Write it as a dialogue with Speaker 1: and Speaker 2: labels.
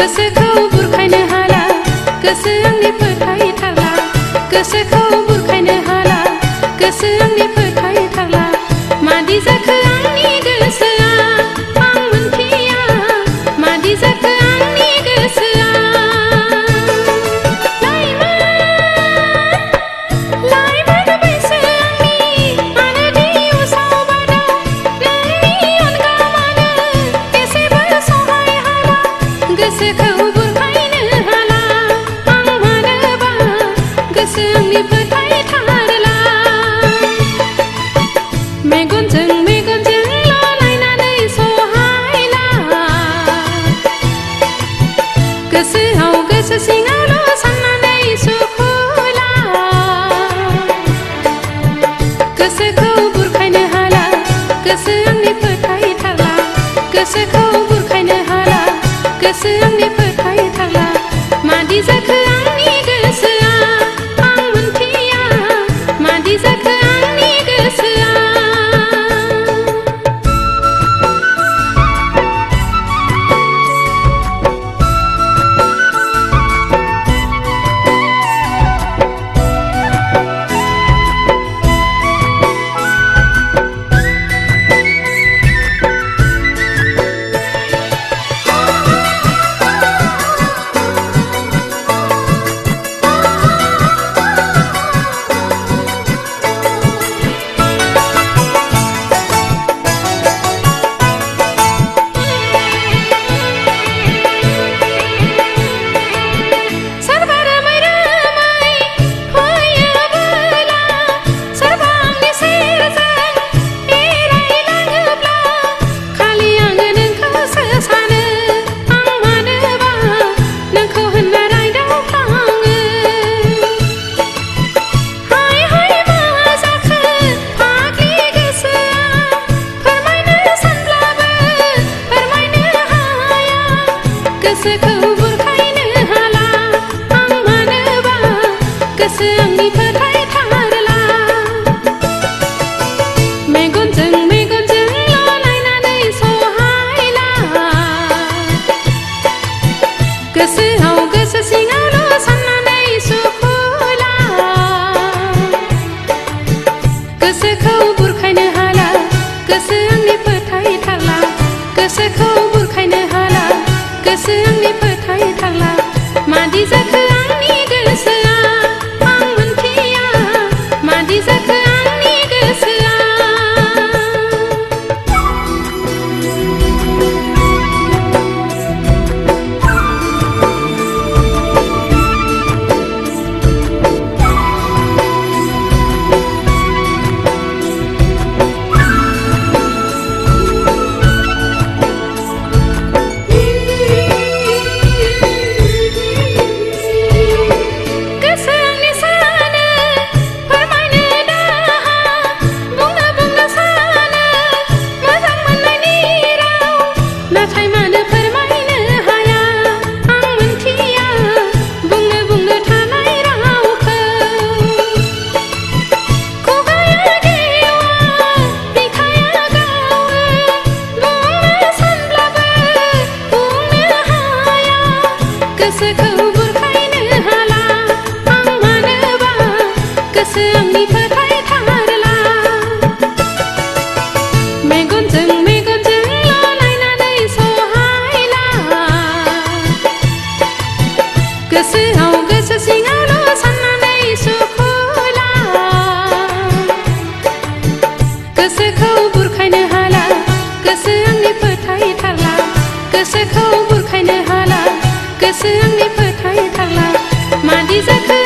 Speaker 1: गोसोखौ बुरखायनो हाला गोसो आंनि फोथायथारला गोसोखौ बुरखायनो हाला गोसो आंनि फोथायथारला मादि जाखो आंनि गोसोआ आं मोनथिया मादि जाखो आंनि गोसोआ लाइमोन बैसो आंनि मानो दि उसाव बादाव नोंनि अनगा मानो एसेबो सहाय हाला गोसोखौ बुरखायनो हाला आं मानोबा गोसो आंनि फोथायथारला मेगनजों लालायनानै सहायला गोसोआव गोसो सिङावल' साननानै सुखुला गोसोखौ बुरखायनो हाला गोसो आंनि फोथायथारला गोसोखौ बुरखायनो हाला गोसो आंनि फोथायथारला मादि जाखो आंनि गोसोआ आं मोनथिया मादि जाखो आंनि गोसोआ गोसोखौ बुरखायनो हाला आं मानोबा गोसो आंनि फोथायथारला मेगनजों लालायनानै सहायला गोसोआव गोसो सिङावल' साननानै सुखुला गोसोखौ बुरखायनो हाला गोसो आंनि फोथायथारला गोसोखौ बुरखायनो हाला गोसो आंनि फोथायथारला मादि जाखो आंनि गोसोआ आं मोनथिया मादि जाखो आंनि गोसोआ गोसोखौ बुरखायनो हाला आं मानोबा गोसो आंनि फोथायथारला मेगनजों लालायनानै सहायला गोसोआव गोसो सिङावल' साननानै सुखुला गोसोखौ बुरखायनो हाला गोसो आंनि फोथायथारला गोसोखौ बुरखायनो हाला गोसो आंनि फोथायथारला मादि जाखो